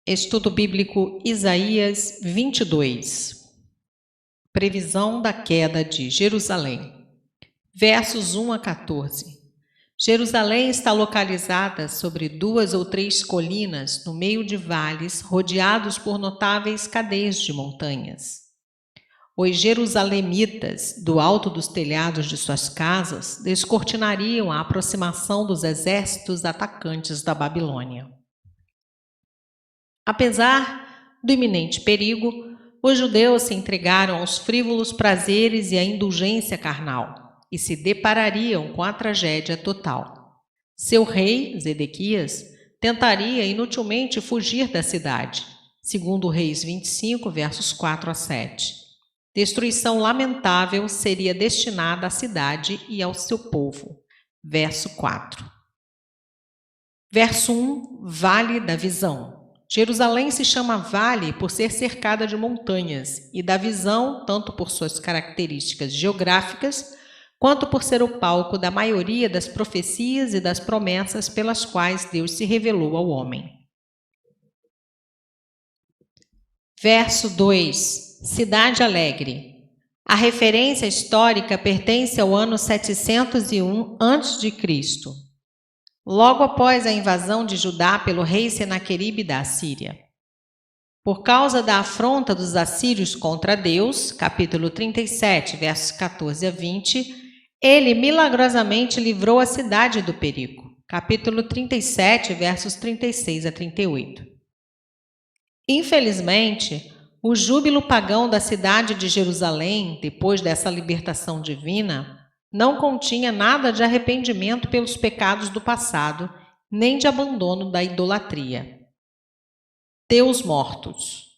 Estudo Bíblico Isaías 22. Previsão da queda de Jerusalém. Versos 1 a 14. Jerusalém está localizada sobre 2 ou 3 colinas no meio de vales rodeados por notáveis cadeias de montanhas. Os jerusalemitas, do alto dos telhados de suas casas, descortinariam a aproximação dos exércitos atacantes da Babilônia. Apesar do iminente perigo, os judeus se entregaram aos frívolos prazeres e à indulgência carnal e se deparariam com a tragédia total. Seu rei, Zedequias, tentaria inutilmente fugir da cidade, segundo Reis 25, versos 4 a 7. Destruição lamentável seria destinada à cidade e ao seu povo. Verso 4. Verso 1, Vale da Visão. Jerusalém se chama vale por ser cercada de montanhas e da visão, tanto por suas características geográficas, quanto por ser o palco da maioria das profecias e das promessas pelas quais Deus se revelou ao homem. Verso 2, Cidade Alegre. A referência histórica pertence ao ano 701 a.C., logo após a invasão de Judá pelo rei Senaqueribe da Assíria. Por causa da afronta dos assírios contra Deus, capítulo 37, versos 14 a 20, ele milagrosamente livrou a cidade do perigo, capítulo 37, versos 36 a 38. Infelizmente, o júbilo pagão da cidade de Jerusalém, depois dessa libertação divina, não continha nada de arrependimento pelos pecados do passado, nem de abandono da idolatria. Deus mortos.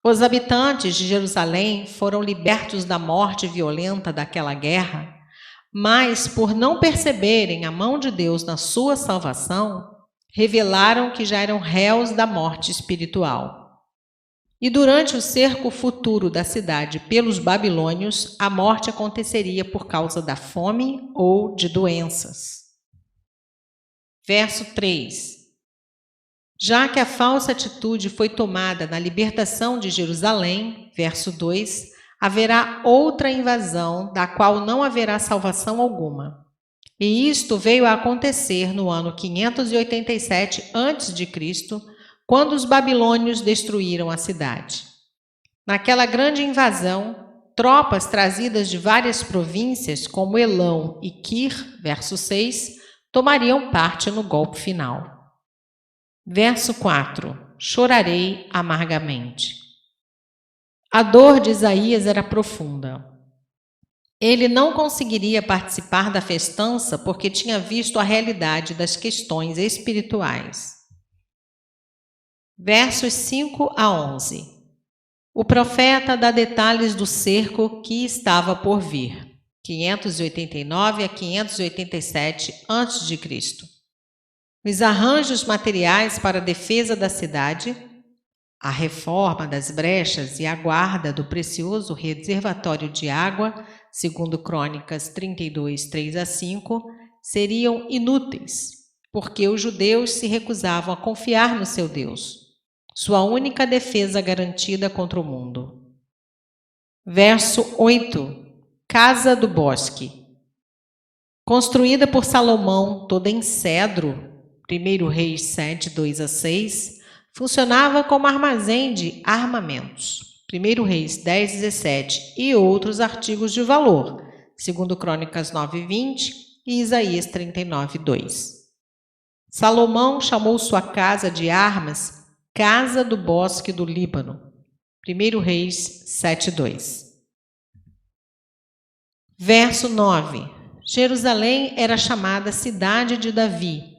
Os habitantes de Jerusalém foram libertos da morte violenta daquela guerra, mas, por não perceberem a mão de Deus na sua salvação, revelaram que já eram réus da morte espiritual. E durante o cerco futuro da cidade pelos babilônios, a morte aconteceria por causa da fome ou de doenças. Verso 3. Já que a falsa atitude foi tomada na libertação de Jerusalém, verso 2, haverá outra invasão, da qual não haverá salvação alguma. E isto veio a acontecer no ano 587 a.C., quando os babilônios destruíram a cidade. Naquela grande invasão, tropas trazidas de várias províncias, como Elão e Quir, verso 6, tomariam parte no golpe final. Verso 4. Chorarei amargamente. A dor de Isaías era profunda. Ele não conseguiria participar da festança porque tinha visto a realidade das questões espirituais. Versos 5 a 11. O profeta dá detalhes do cerco que estava por vir, 589 a 587 a.C. Os arranjos materiais para a defesa da cidade, a reforma das brechas e a guarda do precioso reservatório de água, segundo Crônicas 32, 3 a 5, seriam inúteis, porque os judeus se recusavam a confiar no seu Deus, sua única defesa garantida contra o mundo. Verso 8. Casa do Bosque. Construída por Salomão, toda em cedro, 1 Reis 7, 2 a 6, funcionava como armazém de armamentos, 1 Reis 10, 17, e outros artigos de valor, segundo Crônicas 9, 20 e Isaías 39, 2. Salomão chamou sua casa de armas Casa do Bosque do Líbano, 1 Reis 7, 2. Verso 9. Jerusalém era chamada Cidade de Davi,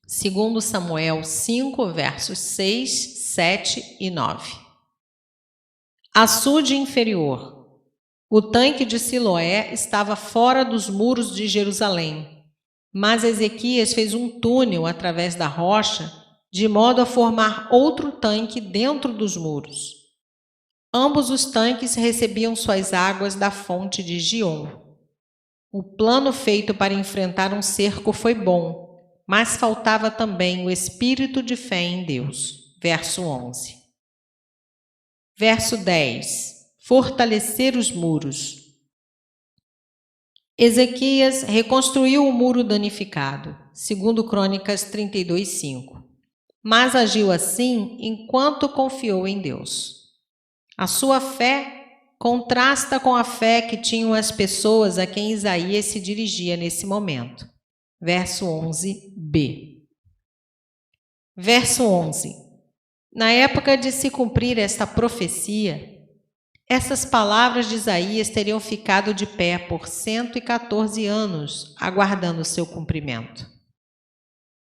segundo Samuel 5, versos 6, 7 e 9. Açude inferior. O tanque de Siloé estava fora dos muros de Jerusalém, mas Ezequias fez um túnel através da rocha, de modo a formar outro tanque dentro dos muros. Ambos os tanques recebiam suas águas da fonte de Gion. O plano feito para enfrentar um cerco foi bom, mas faltava também o espírito de fé em Deus. verso 11. Verso 10. Fortalecer os muros. Ezequias reconstruiu o muro danificado, segundo Crônicas 32:5. Mas agiu assim enquanto confiou em Deus. A sua fé contrasta com a fé que tinham as pessoas a quem Isaías se dirigia nesse momento. Verso 11b. Verso 11. Na época de se cumprir esta profecia, essas palavras de Isaías teriam ficado de pé por 114 anos, aguardando seu cumprimento.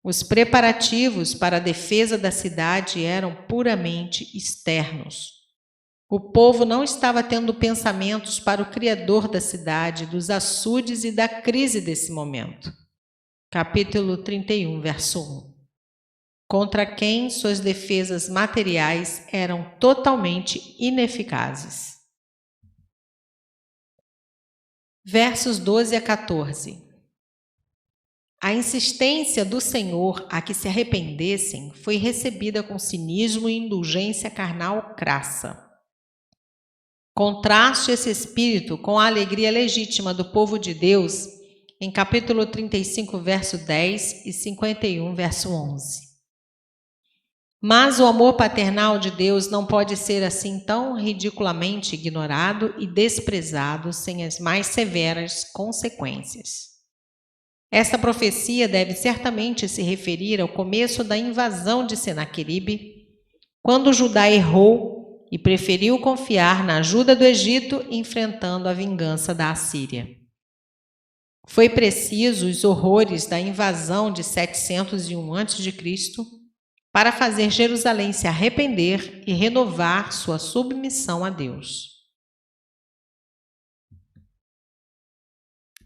Os preparativos para a defesa da cidade eram puramente externos. O povo não estava tendo pensamentos para o Criador da cidade, dos açudes e da crise desse momento. Capítulo 31, verso 1. Contra quem suas defesas materiais eram totalmente ineficazes. Versos 12 a 14. A insistência do Senhor a que se arrependessem foi recebida com cinismo e indulgência carnal crassa. Contraste esse espírito com a alegria legítima do povo de Deus em capítulo 35, verso 10 e 51, verso 11. Mas o amor paternal de Deus não pode ser assim tão ridiculamente ignorado e desprezado sem as mais severas consequências. Esta profecia deve certamente se referir ao começo da invasão de Senaqueribe, quando Judá errou e preferiu confiar na ajuda do Egito, enfrentando a vingança da Assíria. Foi preciso os horrores da invasão de 701 a.C. para fazer Jerusalém se arrepender e renovar sua submissão a Deus.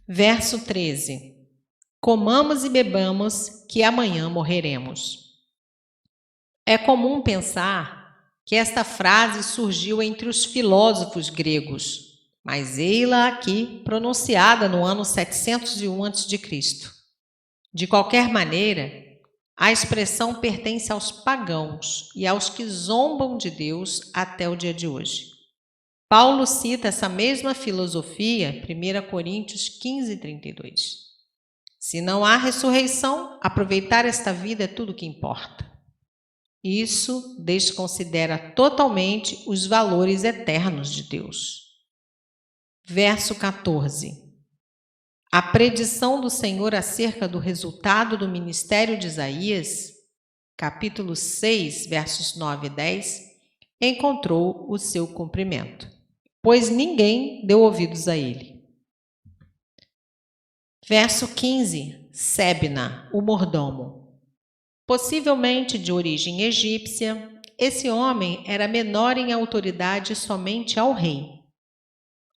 Verso 13. Comamos e bebamos, que amanhã morreremos. É comum pensar que esta frase surgiu entre os filósofos gregos, mas ei-la aqui pronunciada no ano 701 a.C. De qualquer maneira, a expressão pertence aos pagãos e aos que zombam de Deus até o dia de hoje. Paulo cita essa mesma filosofia, 1 Coríntios 15:32. Se não há ressurreição, aproveitar esta vida é tudo o que importa. Isso desconsidera totalmente os valores eternos de Deus. Verso 14. A predição do Senhor acerca do resultado do ministério de Isaías, capítulo 6, versos 9 e 10, encontrou o seu cumprimento, pois ninguém deu ouvidos a ele. Verso 15. Sebna, o mordomo. Possivelmente de origem egípcia, esse homem era menor em autoridade somente ao rei.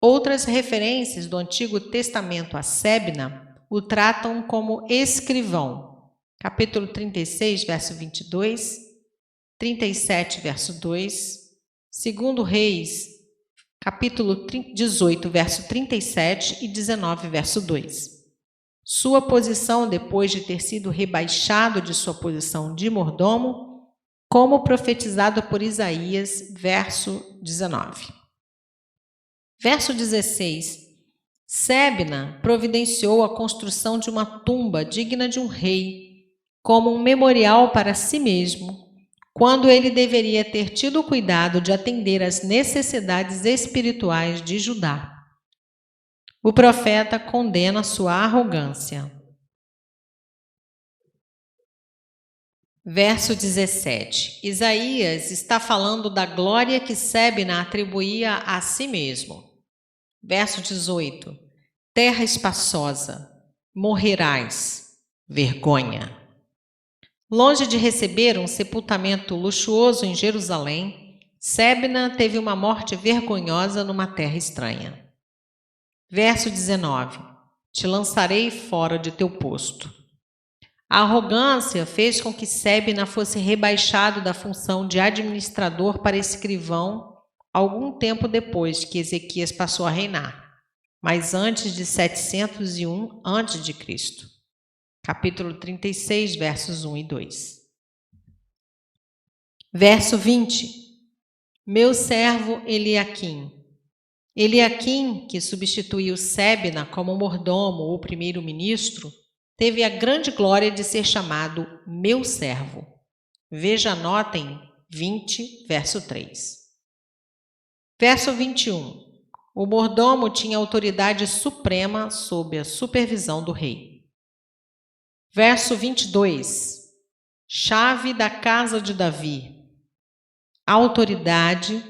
Outras referências do Antigo Testamento a Sebna o tratam como escrivão. Capítulo 36, verso 22, 37, verso 2, 2 Reis, capítulo 18, verso 37 e 19, verso 2. Sua posição depois de ter sido rebaixado de sua posição de mordomo, como profetizado por Isaías, verso 19. Verso 16. Sebna providenciou a construção de uma tumba digna de um rei, como um memorial para si mesmo, quando ele deveria ter tido o cuidado de atender às necessidades espirituais de Judá. O profeta condena sua arrogância. Verso 17. Isaías está falando da glória que Sebna atribuía a si mesmo. Verso 18. Terra espaçosa, morrerás, vergonha. Longe de receber um sepultamento luxuoso em Jerusalém, Sebna teve uma morte vergonhosa numa terra estranha. Verso 19. Te lançarei fora de teu posto. A arrogância fez com que Sebna fosse rebaixado da função de administrador para escrivão algum tempo depois que Ezequias passou a reinar, mas antes de 701 a.C. Capítulo 36, versos 1 e 2. Verso 20. Meu servo Eliaquim. Eliaquim, que substituiu Sebna como mordomo ou primeiro-ministro, teve a grande glória de ser chamado meu servo. Veja a nota em 20, verso 3. Verso 21. O mordomo tinha autoridade suprema sob a supervisão do rei. Verso 22. Chave da casa de Davi. Autoridade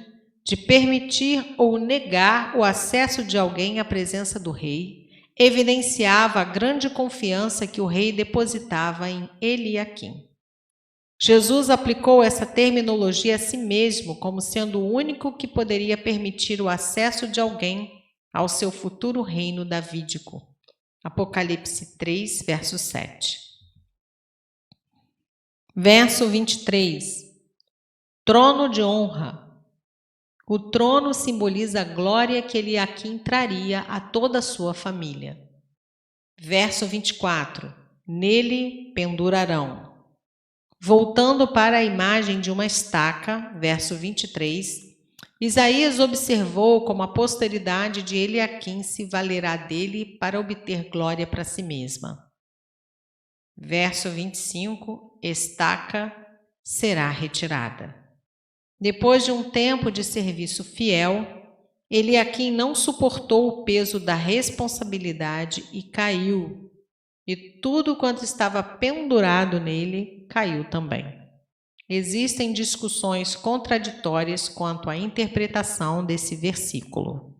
de permitir ou negar o acesso de alguém à presença do rei evidenciava a grande confiança que o rei depositava em Eliaquim. Jesus aplicou essa terminologia a si mesmo como sendo o único que poderia permitir o acesso de alguém ao seu futuro reino davídico. Apocalipse 3, verso 7. Verso 23. Trono de honra. O trono simboliza a glória que Eliaquim traria a toda a sua família. Verso 24. Nele pendurarão. Voltando para a imagem de uma estaca, verso 23, Isaías observou como a posteridade de Eliaquim se valerá dele para obter glória para si mesma. Verso 25, estaca será retirada. Depois de um tempo de serviço fiel, Eliaquim não suportou o peso da responsabilidade e caiu. E tudo quanto estava pendurado nele caiu também. Existem discussões contraditórias quanto à interpretação desse versículo.